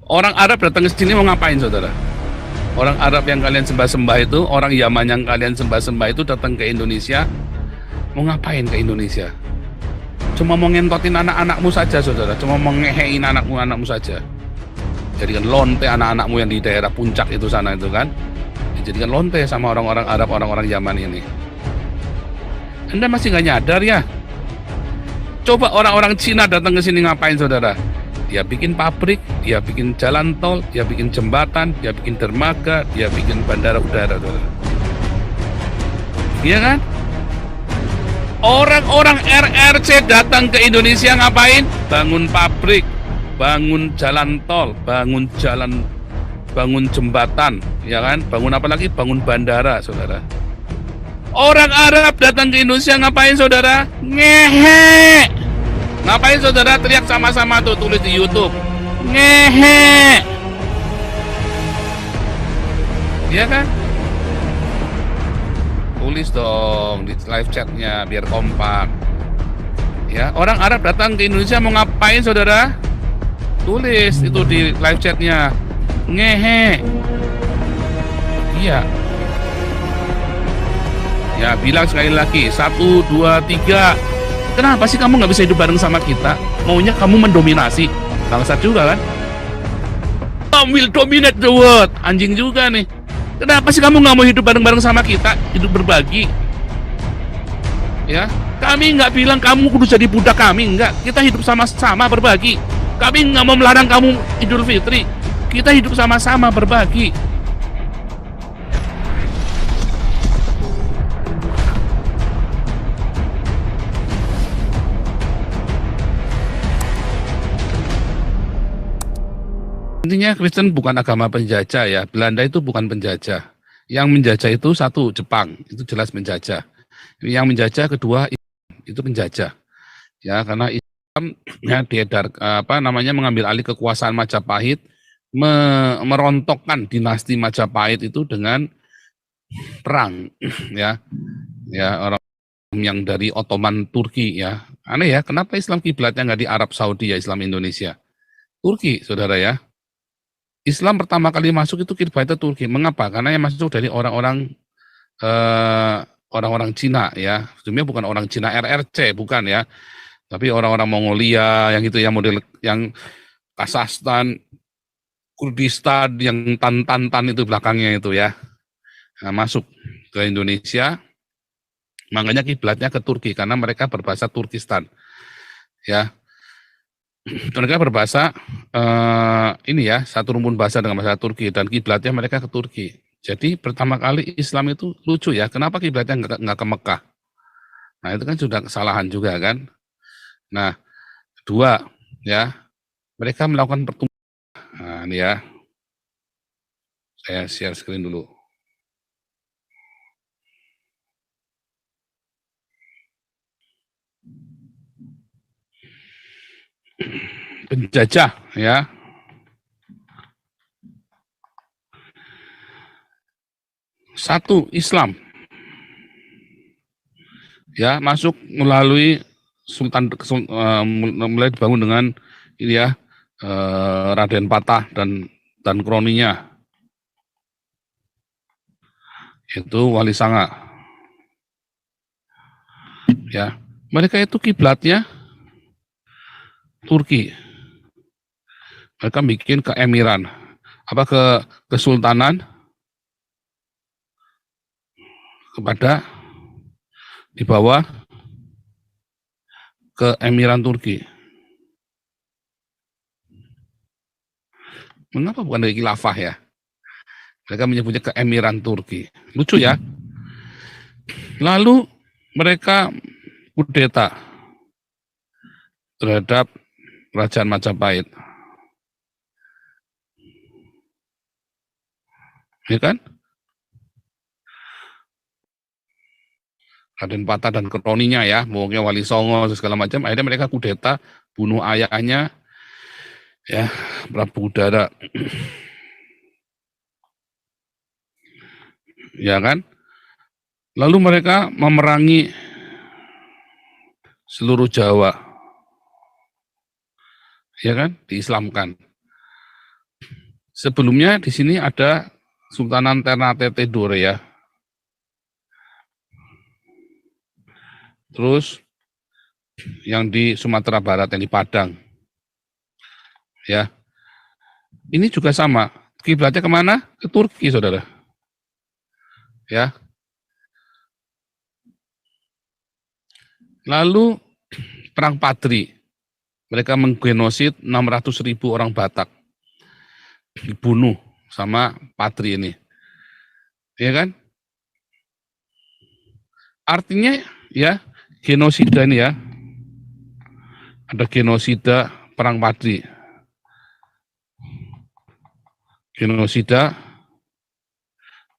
Orang Arab datang ke sini mau ngapain, saudara? Orang Arab yang kalian sembah-sembah itu, orang Yaman yang kalian sembah-sembah itu datang ke Indonesia, mau ngapain ke Indonesia? Cuma mau ngentotin anak-anakmu saja, saudara. Cuma mau ngehein anakmu saja. Jadikan lonte anak-anakmu yang di daerah puncak itu sana itu kan. Dijadikan lonte sama orang-orang Arab, orang-orang Yaman ini. Anda masih nggak nyadar ya? Coba orang-orang Cina datang ke sini ngapain, saudara? Dia bikin pabrik, dia bikin jalan tol, dia bikin jembatan, dia bikin dermaga, dia bikin bandara udara, saudara. Iya kan? Orang-orang RRC datang ke Indonesia ngapain? Bangun pabrik, bangun jalan tol, bangun jembatan, ya kan? Bangun apa lagi? Bangun bandara, saudara. Orang Arab datang ke Indonesia ngapain, saudara? Ngehe. Ngapain, saudara? Teriak sama-sama tuh, tulis di YouTube. Ngehe. Iya kan? Tulis dong di live chatnya biar kompak. Ya, orang Arab datang ke Indonesia mau ngapain, saudara? Tulis itu di live chatnya. Ngehe. Iya. Ya, bilang sekali lagi. 1, 2, 3. Kenapa sih kamu nggak bisa hidup bareng sama kita? Maunya kamu mendominasi. Bangsat juga kan? Tom will dominate the world. Anjing juga nih. Kenapa sih kamu nggak mau hidup bareng-bareng sama kita? Hidup berbagi. Ya, kami nggak bilang kamu kudu jadi budak kami. Nggak. Kita hidup sama-sama berbagi. Kami nggak mau melarang kamu Idul Fitri. Kita hidup sama-sama berbagi. Intinya Kristen bukan agama penjajah ya. Belanda itu bukan penjajah. Yang menjajah itu satu, Jepang. Itu jelas menjajah. Yang menjajah kedua, itu penjajah. Ya, karena Islam ya diedar mengambil alih kekuasaan Majapahit, merontokkan dinasti Majapahit itu dengan perang ya. Ya, orang yang dari Ottoman Turki ya. Aneh ya, kenapa Islam kiblatnya nggak di Arab Saudi ya, Islam Indonesia? Turki, saudara ya. Islam pertama kali masuk itu kiblatnya Turki. Mengapa? Karena yang masuk dari orang-orang orang-orang Cina ya. Sebenarnya bukan orang Cina RRC, bukan ya. Tapi orang-orang Mongolia yang itu yang model yang Kazakhstan, Kurdistan yang tan itu belakangnya itu ya. Nah, masuk ke Indonesia. Makanya kiblatnya ke Turki karena mereka berbahasa Turkistan. Ya. Mereka berbahasa ini ya, satu rumpun bahasa dengan bahasa Turki dan kiblatnya mereka ke Turki. Jadi pertama kali Islam itu lucu ya, kenapa kiblatnya nggak ke Mekah? Nah itu kan sudah kesalahan juga kan. Nah kedua ya, mereka melakukan pertumbuhan. Nah ini ya, saya share screen dulu. Penjajah ya. Satu, Islam. Ya, masuk melalui Sultan mulai dibangun dengan ini ya, Raden Patah dan kroninya. Itu Wali Sanga. Ya, mereka itu kiblatnya Turki. Mereka bikin keemiran, kesultanan kepada di bawah keemiran Turki. Mengapa bukan dari khilafah ya? Mereka menyebutnya keemiran Turki. Lucu ya. Lalu mereka kudeta terhadap kerajaan Majapahit. Ya kan? Raden Patah dan kroninya ya, maunya Wali Songo segala macam. Akhirnya mereka kudeta, bunuh ayahnya, ya Prabu Udara, ya kan? Lalu mereka memerangi seluruh Jawa, ya kan? Diislamkan. Sebelumnya di sini ada Sultanan Ternate Tidore ya. Terus yang di Sumatera Barat, yang di Padang. Ya. Ini juga sama. Kiblatnya kemana? Ke Turki, saudara. Ya. Lalu Perang Padri. Mereka menggenosid 600.000 orang Batak. Dibunuh sama Padri ini. Ya kan? Artinya ya, genosida ini ya. Ada genosida Perang Padri. Genosida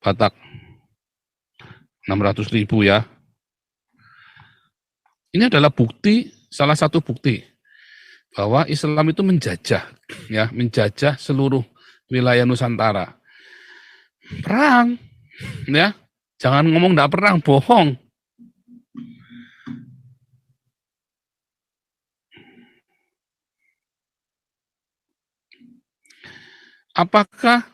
Batak. 600.000 ya. Ini adalah bukti, salah satu bukti bahwa Islam itu menjajah, ya, menjajah seluruh wilayah Nusantara. Perang, ya, jangan ngomong enggak perang, bohong. Apakah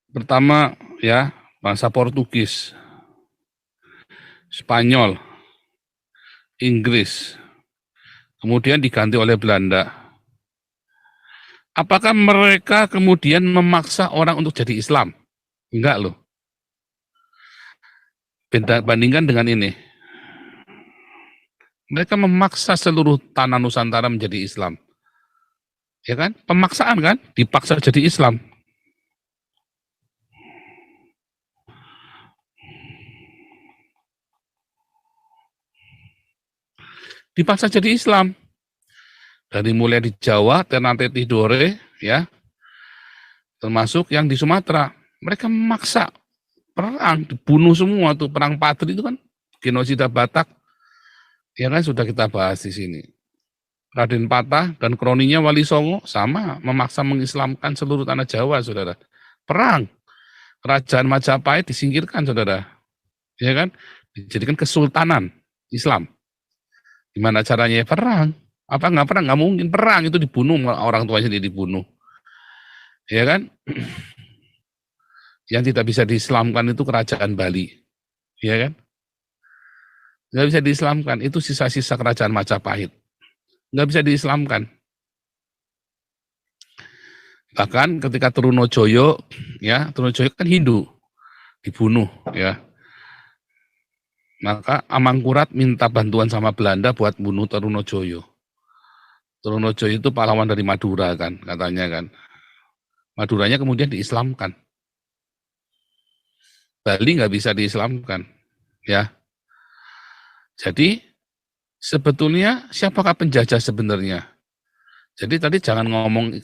pertama ya bangsa Portugis, Spanyol, Inggris, kemudian diganti oleh Belanda. Apakah mereka kemudian memaksa orang untuk jadi Islam? Enggak loh. Bandingkan dengan ini. Mereka memaksa seluruh tanah Nusantara menjadi Islam. Ya kan? Pemaksaan kan? Dipaksa jadi Islam. Dipaksa jadi Islam. Dari mulai di Jawa, Ternate Tidore, ya, termasuk yang di Sumatera. Mereka memaksa perang, dibunuh semua tuh. Perang Padri itu kan genosida Batak. Ya kan sudah kita bahas di sini. Raden Patah dan kroninya Wali Songo sama memaksa mengislamkan seluruh tanah Jawa, saudara. Perang. Kerajaan Majapahit disingkirkan, saudara. Ya kan? Dijadikan kesultanan Islam. Gimana caranya? Perang. Apa nggak perang? Nggak mungkin perang, itu dibunuh, orang tuanya sendiri dibunuh. Ya kan? Yang tidak bisa diislamkan itu kerajaan Bali. Ya kan? Nggak bisa diislamkan, itu sisa-sisa kerajaan Majapahit. Nggak bisa diislamkan. Bahkan ketika Trunojoyo, ya, Trunojoyo kan Hindu, dibunuh, ya. Maka Amangkurat minta bantuan sama Belanda buat bunuh Trunojoyo. Trunojoyo itu pahlawan dari Madura kan, katanya kan. Maduranya kemudian diislamkan. Bali nggak bisa diislamkan, ya. Jadi sebetulnya siapakah penjajah sebenarnya? Jadi tadi jangan ngomong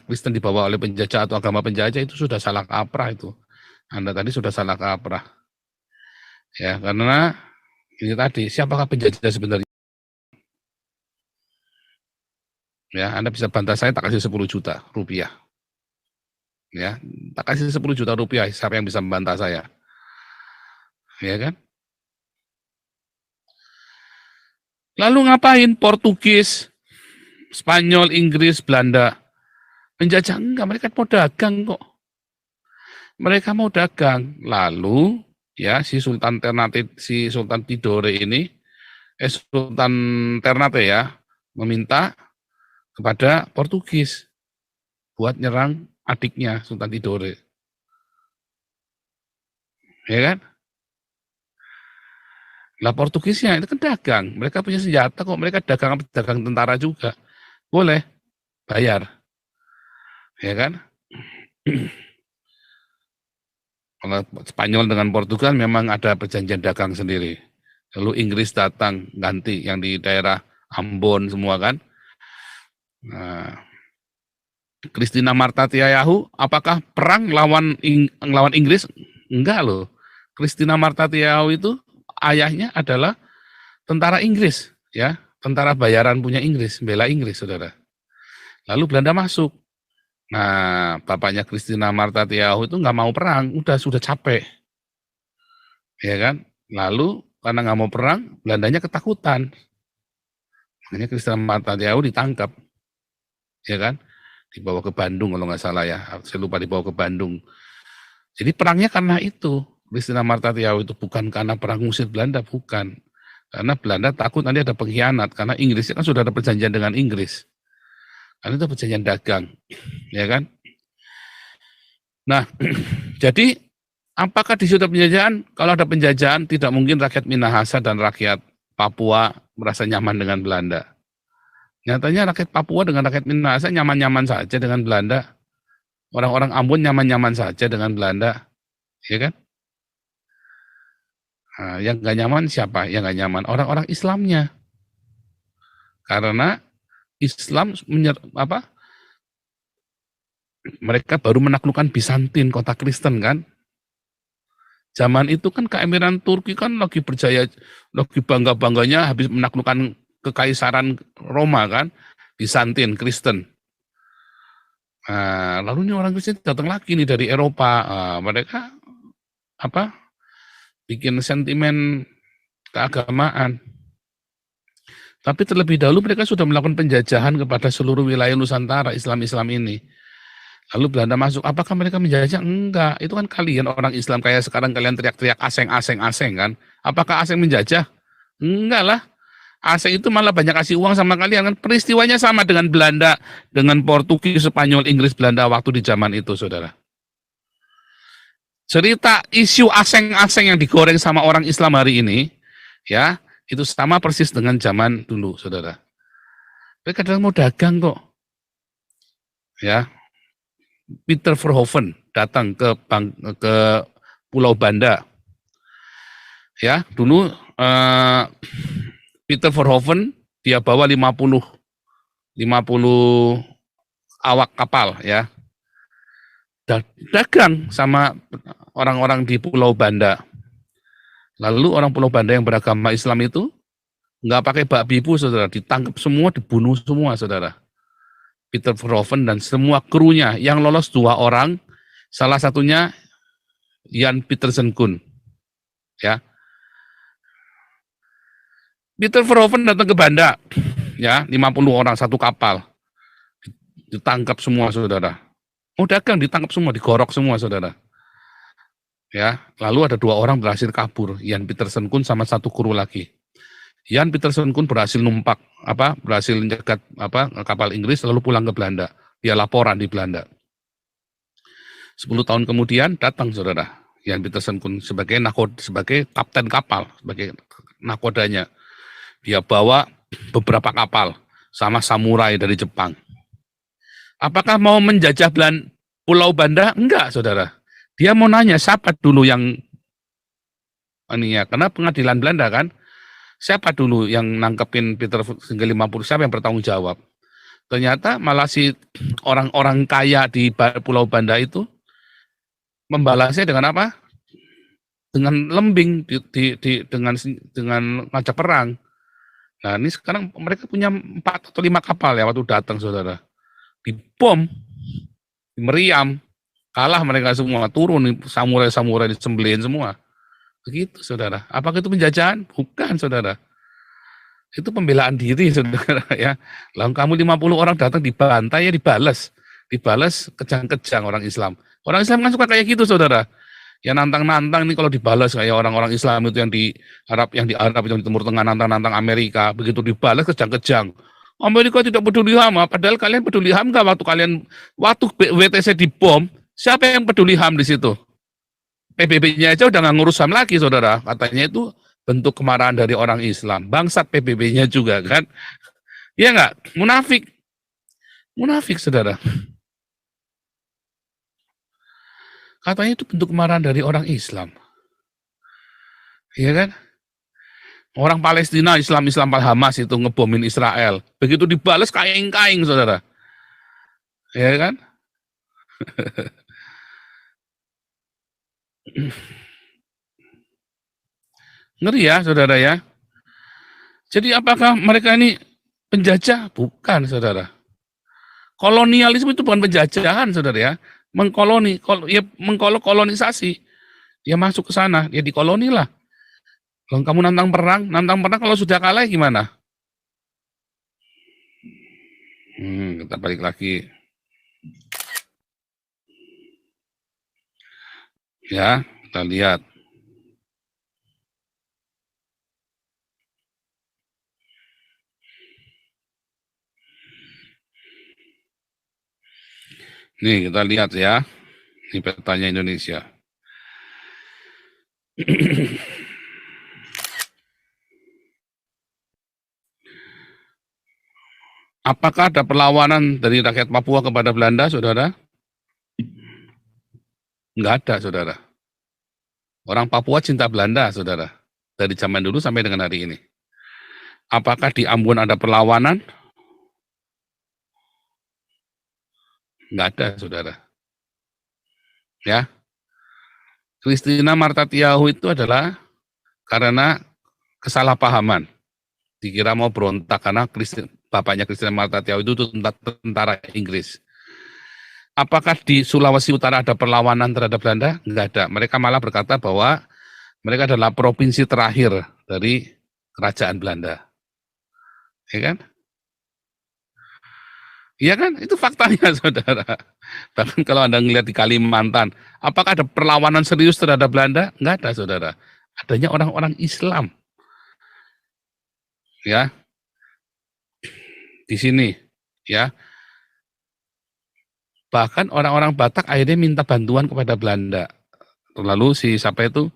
Kristen dibawa oleh penjajah atau agama penjajah, itu sudah salah kaprah itu. Anda tadi sudah salah kaprah. Ya, karena ini tadi siapakah penjajah sebenarnya? Ya, Anda bisa bantah saya, tak kasih 10 juta rupiah. Ya, tak kasih 10 juta rupiah, siapa yang bisa membantah saya? Ya kan? Lalu ngapain Portugis, Spanyol, Inggris, Belanda menjajah? Enggak, mereka mau dagang kok. Mereka mau dagang. Lalu ya si Sultan Tidore ini, Sultan Ternate ya, meminta kepada Portugis buat nyerang adiknya Sultan Tidore. Ya kan? Lah Portugisnya itu kan dagang, mereka punya senjata kok, mereka dagang tentara juga. Boleh bayar. Ya kan? Kalau Spanyol dengan Portugal memang ada perjanjian dagang sendiri. Lalu Inggris datang ganti yang di daerah Ambon semua kan. Nah, Christina Marta Tiayahu, apakah perang lawan Inggris? Enggak loh. Christina Marta Tiayahu itu ayahnya adalah tentara Inggris, ya, tentara bayaran punya Inggris, bela Inggris, saudara. Lalu Belanda masuk. Nah, bapaknya Christina Marta Tiayahu itu nggak mau perang, sudah capek, ya kan. Lalu karena nggak mau perang, Belandanya ketakutan. Makanya Krishna Martadeo ditangkap, ya kan? Dibawa ke Bandung kalau nggak salah ya. Saya lupa, dibawa ke Bandung. Jadi perangnya karena itu. Krishna Martadeo itu bukan karena perang ngusir Belanda, bukan. Karena Belanda takut nanti ada pengkhianat, karena Inggris kan sudah ada perjanjian dengan Inggris. Karena itu perjanjian dagang, ya kan? Nah, jadi apakah di sudah penjajahan? Kalau ada penjajahan, tidak mungkin rakyat Minahasa dan rakyat Papua merasa nyaman dengan Belanda. Nyatanya rakyat Papua dengan rakyat Minahasa nyaman-nyaman saja dengan Belanda. Orang-orang Ambon nyaman-nyaman saja dengan Belanda, ya kan? Nah, yang nggak nyaman siapa? Yang nggak nyaman orang-orang Islamnya, karena Islam mereka baru menaklukkan Bizantin, kota Kristen kan. Zaman itu kan keemiran Turki kan lagi berjaya, lagi bangga-bangganya habis menaklukkan kekaisaran Roma kan, Bizantin, Kristen. Nah, lalu ini orang Kristen datang lagi nih dari Eropa, mereka bikin sentimen keagamaan. Tapi terlebih dahulu mereka sudah melakukan penjajahan kepada seluruh wilayah Nusantara Islam-Islam ini. Lalu Belanda masuk, apakah mereka menjajah? Enggak, itu kan kalian orang Islam, kayak sekarang kalian teriak-teriak asing kan. Apakah asing menjajah? Enggak lah, asing itu malah banyak kasih uang sama kalian kan. Peristiwanya sama dengan Belanda, dengan Portugis, Spanyol, Inggris, Belanda waktu di zaman itu, saudara. Cerita isu asing-asing yang digoreng sama orang Islam hari ini, ya, itu sama persis dengan zaman dulu, saudara. Mereka kadang mau dagang kok. Ya, Peter Verhoeven datang ke Pulau Banda. Ya, dulu Peter Verhoeven dia bawa 50 awak kapal, ya. Dagang sama orang-orang di Pulau Banda. Lalu orang Pulau Banda yang beragama Islam itu nggak pakai babi bu, saudara, ditangkap semua, dibunuh semua, saudara. Peter Verhoeven dan semua krunya, yang lolos 2 orang, salah satunya Jan Pietersen Koen. Ya. Peter Verhoeven datang ke Banda, ya, 50 orang satu kapal, ditangkap semua, saudara. Mau dagang ditangkap semua, digorok semua, saudara. Ya, lalu ada 2 orang berhasil kabur, Jan Pietersen Koen sama 1 kru lagi. Jan Pietersen Koen berhasil numpak, berhasil menjegat kapal Inggris lalu pulang ke Belanda. Dia laporan di Belanda. 10 tahun kemudian datang, saudara, Jan Pietersen Koen sebagai kapten kapal, sebagai nakodanya. Dia bawa beberapa kapal sama samurai dari Jepang. Apakah mau menjajah Pulau Banda? Enggak, saudara. Dia mau nanya siapa dulu yang karena pengadilan Belanda kan, siapa dulu yang nangkepin Peter hingga 50, siapa yang bertanggung jawab? Ternyata malah si orang-orang kaya di Pulau Banda itu membalasnya dengan apa? Dengan lembing, dengan ngajak perang. Nah, ini sekarang mereka punya 4 atau 5 kapal ya waktu datang, saudara. Dibom, meriam, kalah mereka semua, turun samurai-samurai disembelihin semua. Begitu, saudara. Apakah itu penjajahan? Bukan, saudara. Itu pembelaan diri, saudara, ya. Lalu kamu 50 orang datang dibantai, ya dibalas kejang-kejang orang Islam. Orang Islam kan suka kayak gitu, saudara. Ya nantang-nantang nih kalau dibalas kayak orang-orang Islam itu yang di Arab, yang di Timur Tengah, nantang-nantang Amerika, begitu dibalas kejang-kejang. Amerika tidak peduli HAM, padahal kalian peduli HAM nggak waktu WTC dibom, siapa yang peduli HAM di situ? PBB-nya aja udah nggak ngurus HAM lagi, saudara. Katanya itu bentuk kemarahan dari orang Islam. Bangsat PBB-nya juga kan. Iya nggak? Munafik, saudara. Katanya itu bentuk kemarahan dari orang Islam. Iya kan? Orang Palestina, Islam Hamas itu ngebomin Israel. Begitu dibalas kaing-kaing, saudara. Iya kan? Ngeri ya, saudara ya. Jadi apakah mereka ini penjajah? Bukan, saudara. Kolonialisme itu bukan penjajahan, saudara ya. Mengkolonisasi. Dia masuk ke sana, dia dikoloni lah. Kalau kamu nantang perang kalau sudah kalah gimana? Kita balik lagi. Ya, kita lihat. Nih, kita lihat ya. Ini petanya Indonesia. Apakah ada perlawanan dari rakyat Papua kepada Belanda, saudara? Enggak ada, saudara. Orang Papua cinta Belanda, saudara. Dari zaman dulu sampai dengan hari ini. Apakah di Ambon ada perlawanan? Enggak ada, saudara. Ya, Christina Martatiahu itu adalah karena kesalahpahaman. Dikira mau berontak karena bapaknya Christina Martatiahu itu tentara Inggris. Apakah di Sulawesi Utara ada perlawanan terhadap Belanda? Enggak ada. Mereka malah berkata bahwa mereka adalah provinsi terakhir dari kerajaan Belanda. Ya kan? Iya kan? Itu faktanya, saudara. Bahkan kalau Anda ngelihat di Kalimantan, apakah ada perlawanan serius terhadap Belanda? Enggak ada, saudara. Adanya orang-orang Islam. Ya, di sini. Ya, bahkan orang-orang Batak akhirnya minta bantuan kepada Belanda. Lalu siapa itu?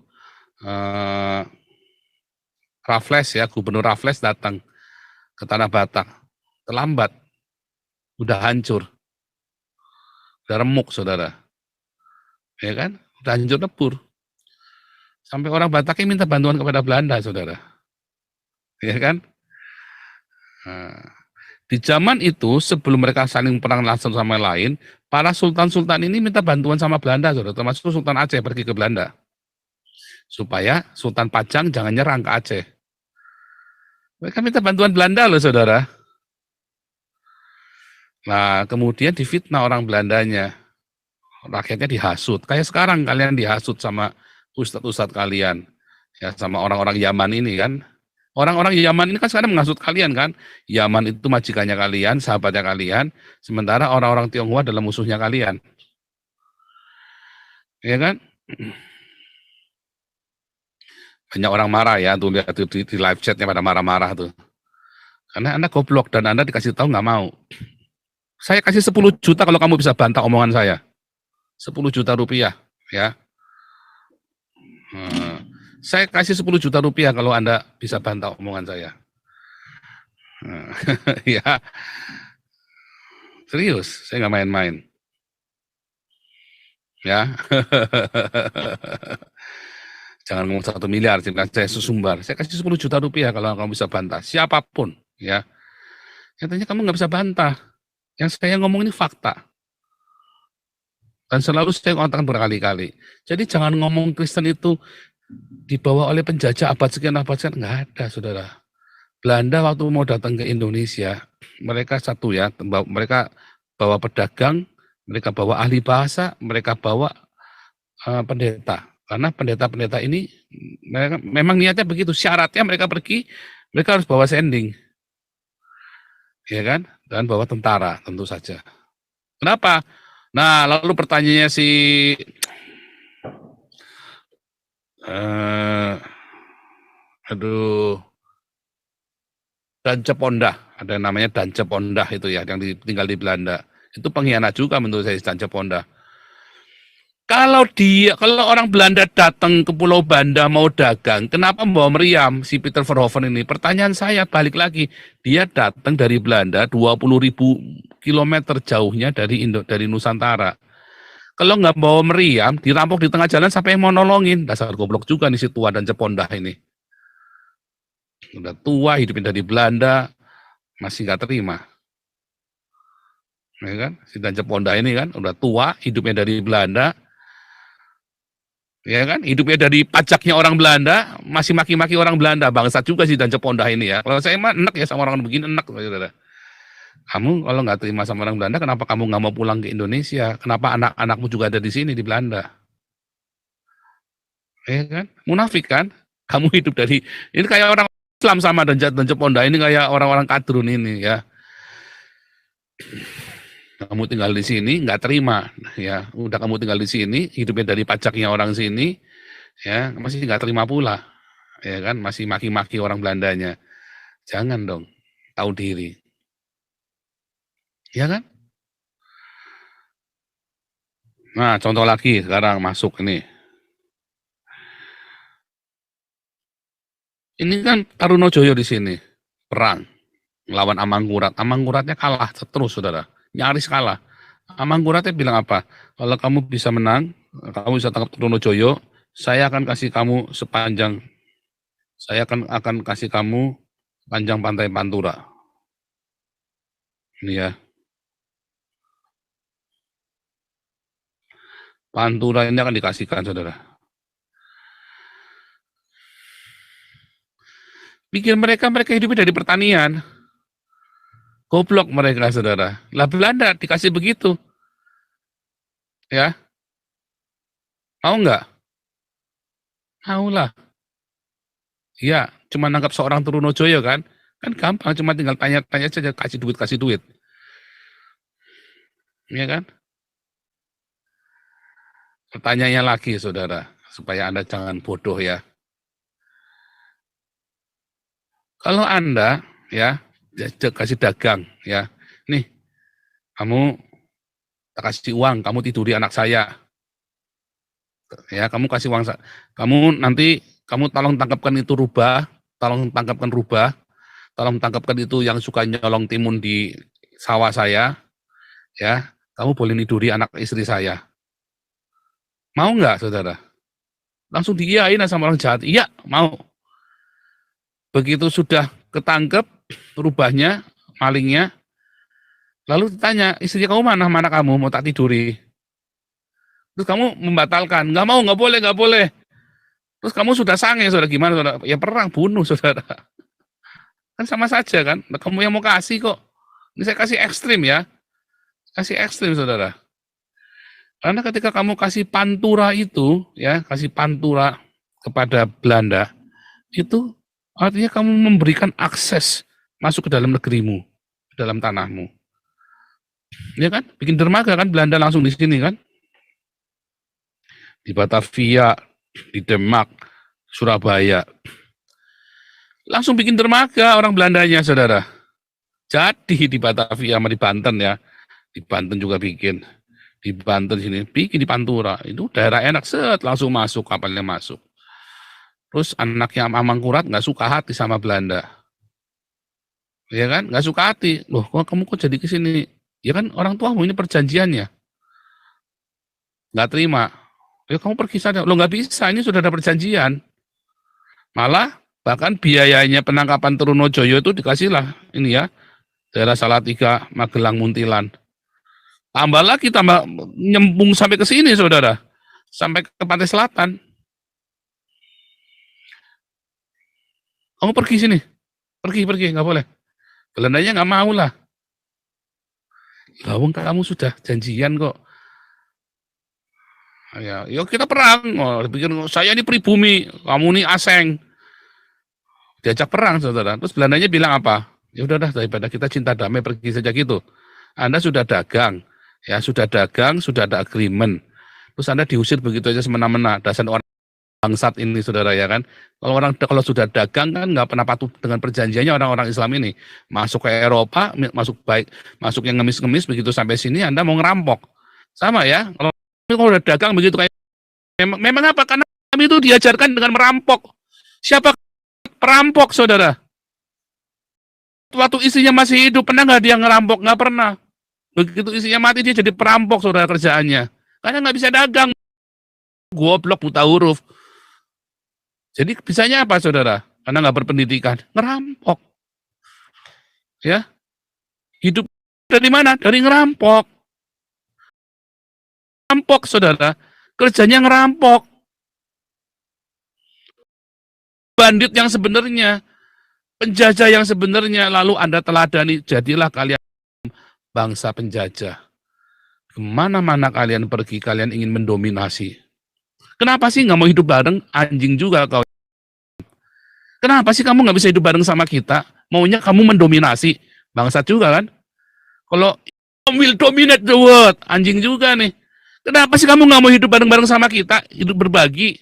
Raffles ya, Gubernur Raffles datang ke Tanah Batak. Terlambat. Udah hancur. Udah remuk, saudara. Ya kan? Udah hancur lebur. Sampai orang Bataknya minta bantuan kepada Belanda, saudara. Ya kan? Nah, di zaman itu, sebelum mereka saling perang langsung sama lain, para sultan-sultan ini minta bantuan sama Belanda, saudara. Termasuk Sultan Aceh pergi ke Belanda. Supaya Sultan Pajang jangan nyerang ke Aceh. Mereka minta bantuan Belanda loh, saudara. Nah, kemudian difitnah orang Belandanya. Rakyatnya dihasut. Kayak sekarang kalian dihasut sama ustadz-ustadz kalian. Ya, sama orang-orang Yaman ini kan. Orang-orang Yaman ini kan sekarang menghasut kalian kan. Yaman itu majikannya kalian, sahabatnya kalian. Sementara orang-orang Tionghoa adalah musuhnya kalian. Ya kan? Banyak orang marah ya, tuh lihat di live chatnya pada marah-marah tuh. Karena Anda goblok dan Anda dikasih tahu nggak mau. Saya kasih 10 juta kalau kamu bisa bantah omongan saya. 10 juta rupiah, ya. Saya kasih 10 juta rupiah kalau Anda bisa bantah omongan saya. Ya, serius, saya nggak main-main. Ya, jangan ngomong 1 miliar, saya sesumbar. Saya kasih 10 juta rupiah kalau kamu bisa bantah, siapapun, ya. Nyatanya kamu nggak bisa bantah. Yang saya ngomong ini fakta. Dan selalu saya katakan berkali-kali. Jadi jangan ngomong Kristen itu dibawa oleh penjajah abad sekian, nggak ada, saudara. Belanda waktu mau datang ke Indonesia, mereka satu ya, mereka bawa pedagang, mereka bawa ahli bahasa, mereka bawa pendeta. Karena pendeta-pendeta ini mereka, memang niatnya begitu, syaratnya mereka pergi, mereka harus bawa sending. Ya kan? Dan bawa tentara tentu saja. Kenapa? Nah, lalu pertanyaannya si Dancepondah, ada yang namanya Dancepondah itu ya, yang tinggal di Belanda. Itu pengkhianat juga menurut saya Dancepondah. Kalau orang Belanda datang ke Pulau Banda mau dagang, kenapa membawa meriam si Peter Verhoeven ini? Pertanyaan saya balik lagi, dia datang dari Belanda 20.000 kilometer jauhnya dari Nusantara. Kalau nggak bawa meriam, dirampok di tengah jalan sampai yang mau nolongin. Dasar goblok juga nih si tua dan Cepondah ini. Udah tua, hidupnya dari Belanda, masih nggak terima. Ya kan? Si dan Cepondah ini kan, udah tua, hidupnya dari Belanda, ya kan? Hidupnya dari pajaknya orang Belanda, masih maki-maki orang Belanda, bangsat juga sih dan Cepondah ini ya. Kalau saya mah enak ya sama orang begini, enak. Saudara. Kamu kalau nggak terima sama orang Belanda, kenapa kamu nggak mau pulang ke Indonesia? Kenapa anak-anakmu juga ada di sini di Belanda? Ya kan? Munafik kan? Kamu hidup dari ini kayak orang Islam sama dan Cepondah ini kayak orang-orang kadrun ini ya. Kamu tinggal di sini nggak terima, ya udah kamu tinggal di sini, hidupnya dari pajaknya orang sini, ya masih nggak terima pula, ya kan, masih maki-maki orang Belandanya. Jangan dong, tahu diri, ya kan? Nah, contoh lagi sekarang masuk ini. Ini kan Tarunojoyo di sini, perang melawan Amangkurat. Amangkuratnya kalah terus, saudara, nyaris kalah. Amangkuratnya bilang apa? Kalau kamu bisa menang, kamu bisa tangkap Tarunojoyo, saya akan kasih kamu saya akan kasih kamu panjang pantai Pantura. Ini ya, Pantura ini akan dikasihkan, saudara. Pikir mereka hidupnya dari pertanian. Goblok mereka, saudara. Lah Belanda dikasih begitu, ya. Mau nggak? Mau lah. Ya, cuma nangkap seorang Tarunojoyo kan. Kan gampang, cuma tinggal tanya-tanya saja, kasih duit. Ya kan? Pertanyaannya lagi, saudara, supaya Anda jangan bodoh ya. Kalau Anda, ya, kasih dagang, ya, nih, kamu kasih uang, kamu tiduri anak saya, ya, kamu kasih uang, kamu nanti, kamu tolong tangkapkan itu rubah, tolong tangkapkan rubah, tolong tangkapkan itu yang suka nyolong timun di sawah saya, ya, kamu boleh niduri anak istri saya. Mau nggak, saudara? Langsung diiyain sama orang jahat. Iya, mau. Begitu sudah ketangkep rubahnya, malingnya, lalu ditanya, istri kamu mana? Mana kamu? Mau tak tiduri. Terus kamu membatalkan. Nggak mau, nggak boleh, nggak boleh. Terus kamu sudah sange, saudara, gimana, saudara? Ya perang, bunuh, saudara. Kan sama saja, kan? Kamu yang mau kasih kok. Ini saya kasih ekstrim ya. Kasih ekstrim, saudara. Karena ketika kamu kasih pantura itu, ya, kasih pantura kepada Belanda, itu artinya kamu memberikan akses masuk ke dalam negerimu, ke dalam tanahmu. Ya kan? Bikin dermaga kan Belanda langsung di sini kan? Di Batavia, di Demak, Surabaya. Langsung bikin dermaga orang Belandanya, saudara. Jadi di Batavia sama di Banten ya. Di Banten juga bikin. Di Banten sini, bikin di Pantura. Itu daerah enak, set, langsung masuk, kapalnya masuk. Terus anaknya Amangkurat nggak suka hati sama Belanda. Ya kan? Nggak suka hati. Loh, kamu kok jadi ke sini? Ya kan orang tuamu ini perjanjiannya. Nggak terima. Ya kamu pergi saja. Lo nggak bisa, ini sudah ada perjanjian. Malah bahkan biayanya penangkapan Tarunojoyo itu dikasihlah ini ya, daerah Salatiga, Magelang, Muntilan. Tambah lagi, tambah nyembung sampai ke sini, saudara. Sampai ke pantai selatan. Kamu pergi sini. Pergi, nggak boleh. Belandanya nggak mau lah. Lawang kamu sudah janjian kok. Ya, yuk kita perang. Oh, pikir saya ini pribumi, kamu ini aseng. Diajak perang, saudara. Terus Belandanya bilang apa? Ya udah dah, daripada kita cinta damai pergi saja gitu. Anda sudah dagang, ya sudah dagang, sudah ada agreement. Terus Anda diusir begitu aja semena-mena. Dasar orang bangsat ini, saudara, ya kan. Kalau sudah dagang kan nggak pernah patuh dengan perjanjiannya orang-orang Islam ini. Masuk ke Eropa, masuk yang ngemis-ngemis begitu sampai sini Anda mau ngerampok. Sama ya. Kalau udah dagang begitu kayak memang apa? Karena kami itu diajarkan dengan merampok. Siapa perampok, saudara? Waktu istrinya masih hidup, pernah nggak dia ngerampok? Nggak pernah. Begitu istrinya mati, dia jadi perampok, saudara, kerjaannya. Karena nggak bisa dagang. Goblok, buta huruf. Jadi bisanya apa, saudara? Karena nggak berpendidikan. Ngerampok. Ya. Hidup dari mana? Dari ngerampok. Ngerampok, saudara. Kerjanya ngerampok. Bandit yang sebenarnya. Penjajah yang sebenarnya. Lalu Anda teladani. Jadilah kalian bangsa penjajah. Kemana-mana kalian pergi, kalian ingin mendominasi. Kenapa sih nggak mau hidup bareng? Anjing juga kau. Kenapa sih kamu nggak bisa hidup bareng sama kita? Maunya kamu mendominasi. Bangsat juga kan? Kalau will dominate the world, anjing juga nih. Kenapa sih kamu nggak mau hidup bareng-bareng sama kita, hidup berbagi?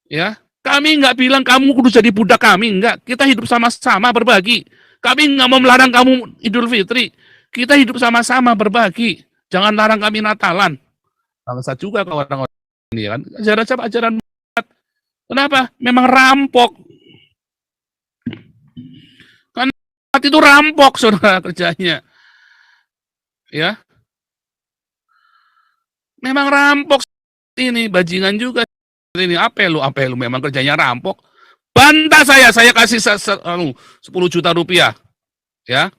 Ya, kami nggak bilang kamu kudu jadi budak kami, enggak. Kita hidup sama-sama berbagi. Kami nggak mau melarang kamu Idul Fitri. Kita hidup sama-sama berbagi. Jangan larang kami Natalan. Bangsa juga ke orang-orang ini kan. Ajaran kenapa? Memang rampok. Kan itu rampok saudara kerjanya. Ya. Memang rampok ini bajingan juga. Ini apa lu memang kerjanya rampok. Bantah saya kasih 10 juta rupiah. Ya.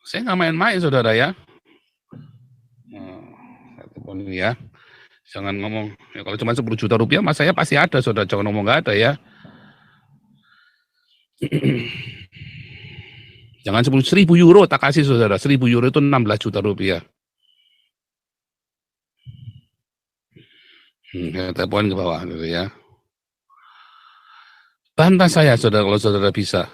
Saya nggak main-main saudara ya. Ini ya. Jangan ngomong, ya kalau cuma 10 juta rupiah mas saya pasti ada saudara, jangan ngomong nggak ada ya. Jangan 10.000 euro tak kasih saudara, 1.000 euro itu 16 juta rupiah. Ya, telepon ke bawah gitu ya. Bantah saya saudara kalau saudara bisa.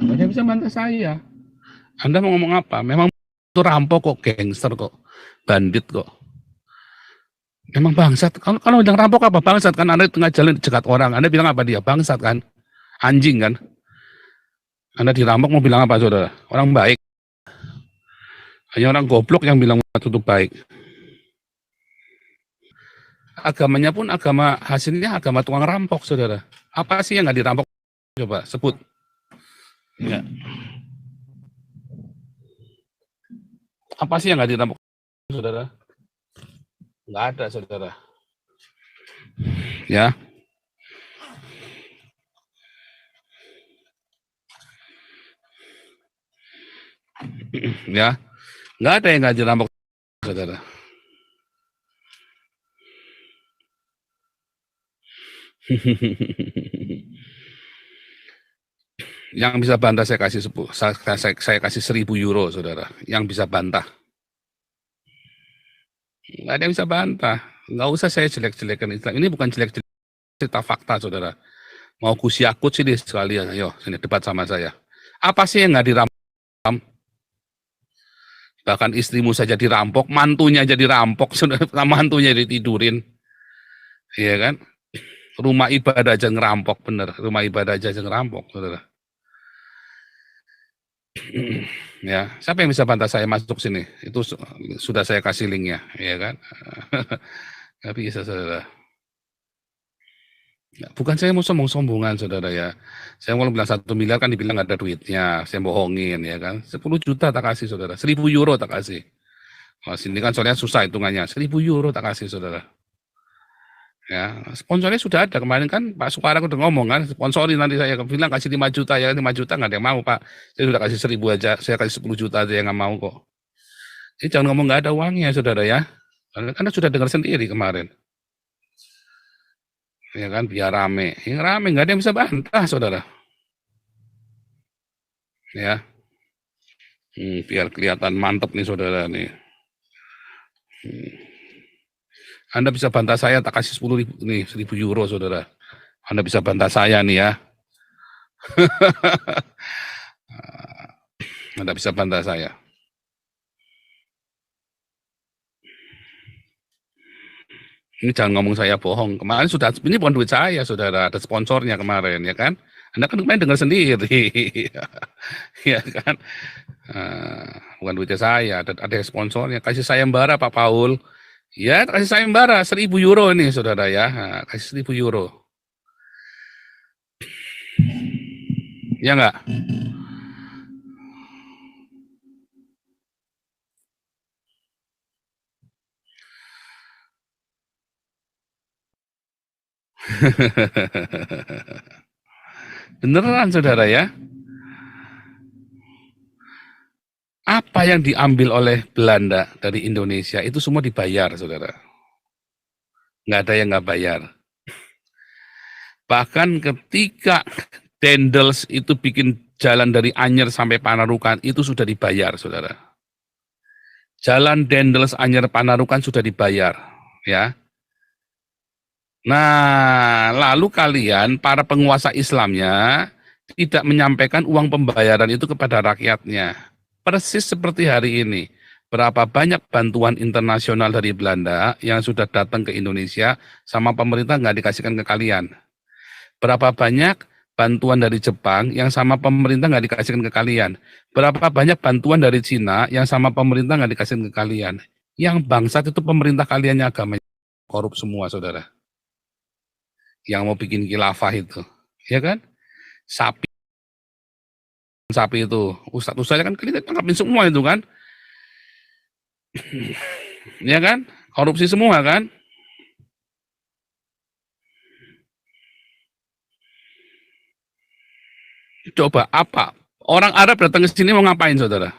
Banyak bisa bantah saya. Anda mau ngomong apa? Memang itu rampok kok, gangster kok, bandit kok. Memang bangsat. Kalau bilang rampok apa? Bangsat kan, Anda tengah jalan dicegat orang. Anda bilang apa dia? Bangsat kan? Anjing kan? Anda dirampok mau bilang apa saudara? Orang baik. Hanya orang goblok yang bilang itu baik. Agamanya pun agama, hasilnya agama tukang rampok saudara. Apa sih yang nggak dirampok? Coba sebut. Ya. Apa sih yang nggak dirampok saudara? Nggak ada saudara. Ya. Ya. Nggak ada yang nggak dirampok saudara. Yang bisa bantah saya kasih saya kasih 1.000 euro saudara. Yang bisa bantah. Nggak ada yang bisa bantah. Nggak usah saya jelek-jelekan Islam. Ini bukan jelek-jelek, cerita fakta saudara. Mau kusiakut sini sekalian. Ayo sini debat sama saya. Apa sih yang nggak dirampok? Bahkan istrimu saja dirampok, mantunya jadi rampok, mantunya ditidurin. Iya kan? Rumah ibadah aja ngerampok, bener. Rumah ibadah aja ngerampok, saudara. Ya, siapa yang bisa bantah saya masuk sini? Itu sudah saya kasih linknya, ya kan? Nggak bisa, saudara. Bukan saya mau sombong-sombongan, saudara ya. Saya mau bilang 1 miliar kan dibilang ada duitnya, saya bohongin, ya kan? 10 juta tak kasih, saudara. 1.000 euro tak kasih. Oh, sini kan soalnya susah hitungannya. 1.000 euro tak kasih, saudara. Ya, sponsornya sudah ada. Kemarin kan Pak Sukarang udah ngomong kan, sponsori nanti saya bilang kasih 5 juta, ya 5 juta nggak ada yang mau Pak. Saya sudah kasih 1.000 aja, saya kasih 10 juta aja yang nggak mau kok. Jadi jangan ngomong nggak ada uangnya, saudara ya. Anda sudah dengar sendiri kemarin. Ya kan, biar rame. Yang rame, nggak ada yang bisa bantah, saudara. Ya. Biar kelihatan mantep nih, saudara nih. Anda bisa bantah saya, tak kasih 10.000 nih, 1.000 euro, saudara. Anda bisa bantah saya nih ya. Anda bisa bantah saya. Ini jangan ngomong saya bohong. Kemarin sudah, ini bukan duit saya, saudara. Ada sponsornya kemarin, ya kan? Anda kan kemarin dengar sendiri. Ya kan? Bukan duitnya saya, ada sponsornya. Kasih sayembara Pak Paul. Ya, kasih sayembara 1.000 euro ini, saudara ya. Kasih 1.000 euro. Ya enggak? Beneran saudara ya. Apa yang diambil oleh Belanda dari Indonesia itu semua dibayar saudara. Nggak ada yang nggak bayar. Bahkan ketika Dendels itu bikin jalan dari Anyer sampai Panarukan itu sudah dibayar saudara. Jalan Dendels Anyer Panarukan sudah dibayar ya. Nah, lalu kalian para penguasa Islamnya tidak menyampaikan uang pembayaran itu kepada rakyatnya. Persis seperti hari ini. Berapa banyak bantuan internasional dari Belanda yang sudah datang ke Indonesia sama pemerintah nggak dikasihkan ke kalian. Berapa banyak bantuan dari Jepang yang sama pemerintah nggak dikasihkan ke kalian. Berapa banyak bantuan dari Cina yang sama pemerintah nggak dikasihkan ke kalian. Yang bangsat itu pemerintah kaliannya agama korup semua, saudara. Yang mau bikin khilafah itu, ya kan? Sapi itu, ustadz-ustadznya kan kalian tangkapin semua itu kan, ya kan? Korupsi semua kan? Coba apa? Orang Arab datang ke sini mau ngapain, saudara?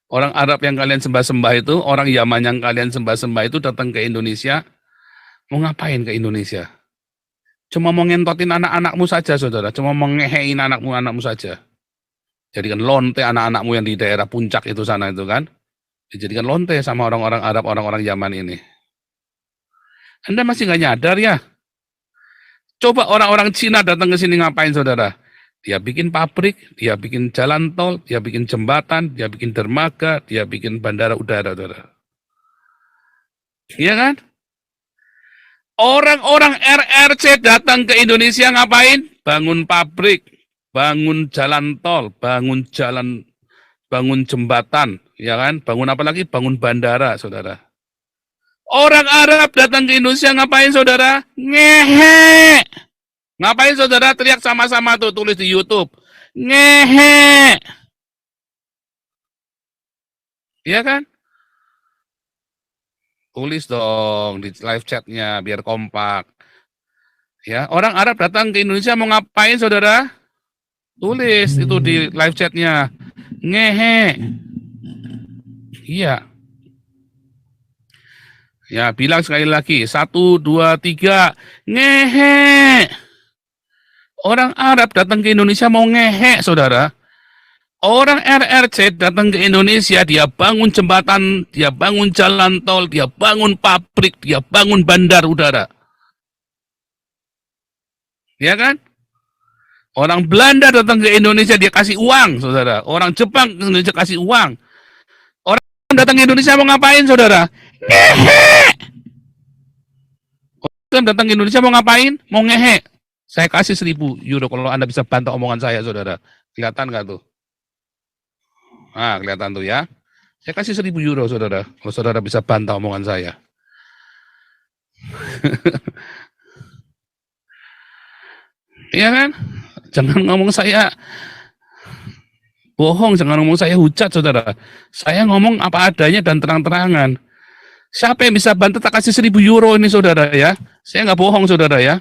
Orang Arab yang kalian sembah-sembah itu, orang Yaman yang kalian sembah-sembah itu datang ke Indonesia, mau ngapain ke Indonesia? Cuma mau ngentotin anak-anakmu saja, saudara. Cuma mau ngehein anakmu saja. Jadikan lonte anak-anakmu yang di daerah puncak itu sana itu kan. Dijadikan lonte sama orang-orang Arab, orang-orang Yaman ini. Anda masih nggak nyadar ya? Coba orang-orang Cina datang ke sini ngapain, saudara? Dia bikin pabrik, dia bikin jalan tol, dia bikin jembatan, dia bikin dermaga, dia bikin bandara udara, saudara. Iya kan? Orang-orang RRC datang ke Indonesia ngapain? Bangun pabrik, bangun jalan tol, bangun jembatan, ya kan? Bangun apa lagi? Bangun bandara, saudara. Orang Arab datang ke Indonesia ngapain, saudara? Ngehe. Ngapain, saudara? Teriak sama-sama tuh, tulis di YouTube. Ngehe. Iya kan? Tulis dong di live chatnya biar kompak. Ya, orang Arab datang ke Indonesia mau ngapain, saudara? Tulis itu di live chatnya. Ngehe. Iya. Ya, bilang sekali lagi. 1, 2, 3. Ngehe. Orang Arab datang ke Indonesia mau ngehe, saudara. Orang RRC datang ke Indonesia, dia bangun jembatan, dia bangun jalan tol, dia bangun pabrik, dia bangun bandar udara. Ya kan? Orang Belanda datang ke Indonesia, dia kasih uang, saudara. Orang Jepang ke Indonesia kasih uang. Orang datang ke Indonesia mau ngapain, saudara? Ngehe. Orang datang ke Indonesia mau ngapain? Mau ngehe. Saya kasih 1.000 euro kalau Anda bisa bantah omongan saya, saudara. Kelihatan nggak tuh? Nah, kelihatan tuh ya. Saya kasih 1.000 euro, saudara. Kalau saudara bisa bantah omongan saya. Iya kan? Jangan ngomong saya bohong, jangan ngomong saya hujat, saudara. Saya ngomong apa adanya dan terang-terangan. Siapa yang bisa bantu tak kasih 1.000 euro ini, saudara ya? Saya nggak bohong, saudara ya.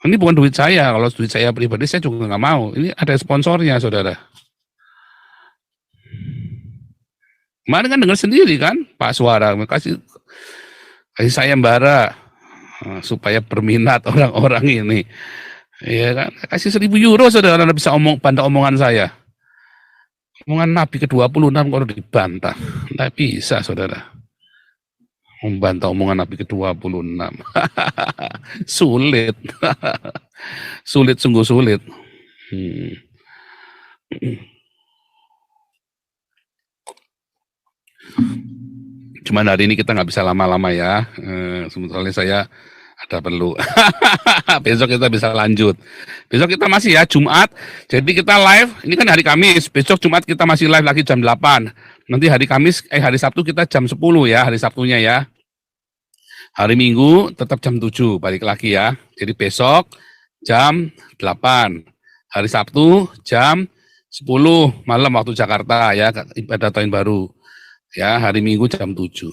Ini bukan duit saya. Kalau duit saya pribadi, saya juga nggak mau. Ini ada sponsornya, saudara. Kemarin kan dengar sendiri kan, Pak Suara kasih sayembara supaya berminat orang-orang ini. Ya kan, kasih 1.000 euro, saudara, Anda bisa bantah omongan saya. Omongan Nabi ke-26 kalau dibantah, nggak bisa, saudara. Membantah omongan Nabi ke-26. Sulit. Sulit, sungguh sulit. Cuman hari ini kita nggak bisa lama-lama ya. Sebetulnya saya ada perlu. Besok kita bisa lanjut. Besok kita masih ya Jumat. Jadi kita live. Ini kan hari Kamis. Besok Jumat kita masih live lagi jam 8. Nanti hari hari Sabtu kita jam 10 ya. Hari Sabtunya ya. Hari Minggu tetap jam 7. Balik lagi ya. Jadi besok jam 8. Hari Sabtu jam 10 malam waktu Jakarta ya. Ibadah tahun baru. Ya, hari Minggu jam 7.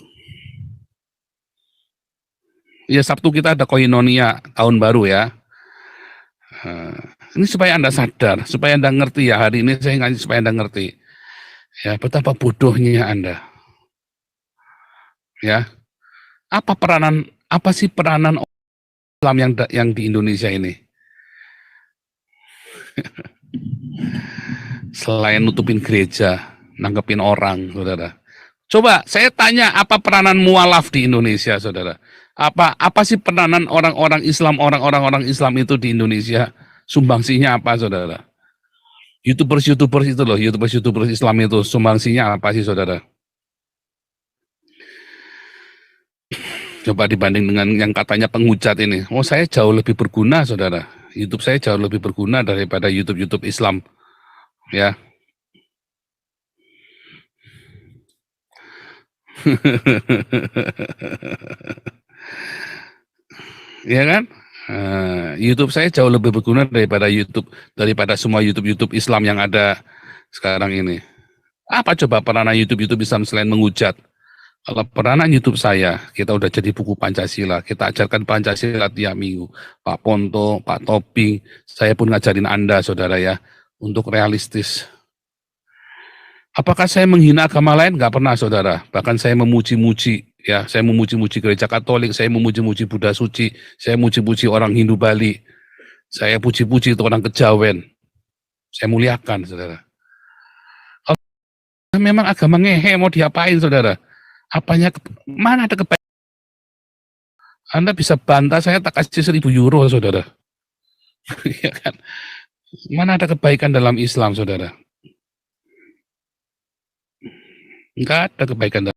Ya, Sabtu kita ada koinonia tahun baru ya. Ini supaya Anda sadar, supaya Anda ngerti ya. Hari ini saya ngaji supaya Anda ngerti. Ya, betapa bodohnya Anda. Ya. Apa sih peranan Islam yang di Indonesia ini? Selain nutupin gereja, nanggepin orang, saudara. Coba saya tanya, apa peranan mualaf di Indonesia, saudara? Apa sih peranan orang-orang Islam itu di Indonesia? Sumbangsinya apa, saudara? YouTubers itu loh, YouTubers Islam itu sumbangsinya apa sih, saudara? Coba dibanding dengan yang katanya penghujat ini. Oh, saya jauh lebih berguna, saudara. YouTube saya jauh lebih berguna daripada YouTube Islam, ya. Ya kan? YouTube saya jauh lebih berguna daripada semua YouTube Islam yang ada sekarang ini. Apa coba peranan YouTube Islam selain menghujat? Kalau peranan YouTube saya, kita udah jadi buku Pancasila, kita ajarkan Pancasila tiap minggu. Pak Ponto, Pak Toping, saya pun ngajarin Anda, saudara ya, untuk realistis. Apakah saya menghina agama lain? Nggak pernah, saudara. Bahkan saya memuji-muji, ya, saya memuji-muji gereja Katolik, saya memuji-muji Buddha Suci, saya memuji-muji orang Hindu Bali, saya puji-puji itu orang Kejawen. Saya muliakan, saudara. Kalau memang agama ngehe, mau diapain, saudara? Apanya, mana ada kebaikan? Anda bisa bantah saya tak kasih 1.000 euro, saudara. Ya kan? Mana ada kebaikan dalam Islam, saudara? Enggak ada kebaikan.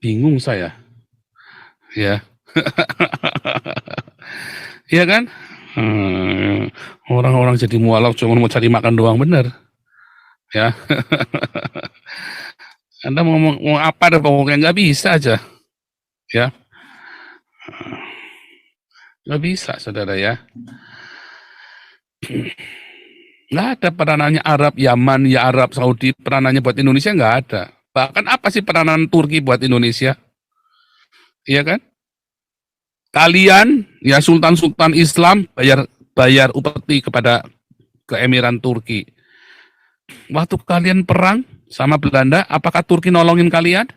Bingung saya. Ya. Iya kan? Orang-orang jadi mualaf cuma mau cari makan doang, bener. Ya. Anda mau apa dan pokoknya nggak bisa aja. Ya. Nggak bisa, saudara ya. Nggak ada peranannya Arab, Yaman, ya Arab, Saudi, peranannya buat Indonesia nggak ada. Bahkan apa sih peranan Turki buat Indonesia? Iya kan? Kalian, ya sultan-sultan Islam, bayar upeti kepada keemiran Turki. Waktu kalian perang sama Belanda, apakah Turki nolongin kalian?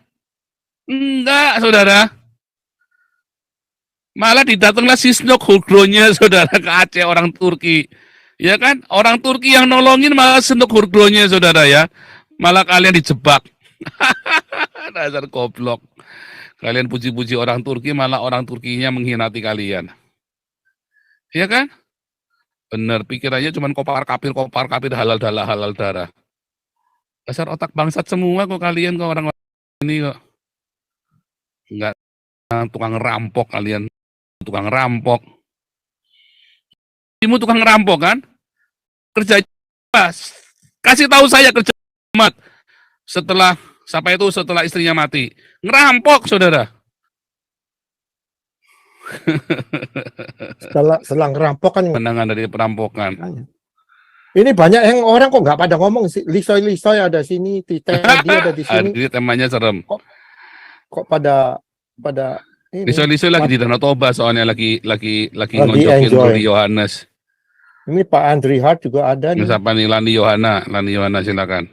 Enggak, saudara. Malah didatanglah Sisnok Hurgronya, saudara, ke Aceh, orang Turki. Ya kan? Orang Turki yang nolongin malah Sisnok Hurgronya, saudara ya. Malah kalian dijebak. Dasar goblok. Kalian puji-puji orang Turki, malah orang Turkinya mengkhianati kalian. Ya kan? Bener, pikirannya cuma kopar kapir, halal darah. Dasar otak bangsat semua kok kalian, kok orang ini kok. Enggak, tukang rampok kalian. Tukang rampok. Kamu tukang rampok kan? Kerja pas. Kasih tahu saya kerja amat. Setelah istrinya mati. Ngerampok, saudara. Setelah ngerampok kan. Menangan dari perampokan. Ini banyak yang orang kok nggak pada ngomong sih. Lisoy ada sini, Tite dia ada di sini. Ini temanya serem. Kok pada ini. Lisoy lagi di Danau Toba soalnya lagi ngonjokin Rudi Yohanes. Ini Pak Andri Hart juga ada nih. Siapa nih? Lani Yohana silakan.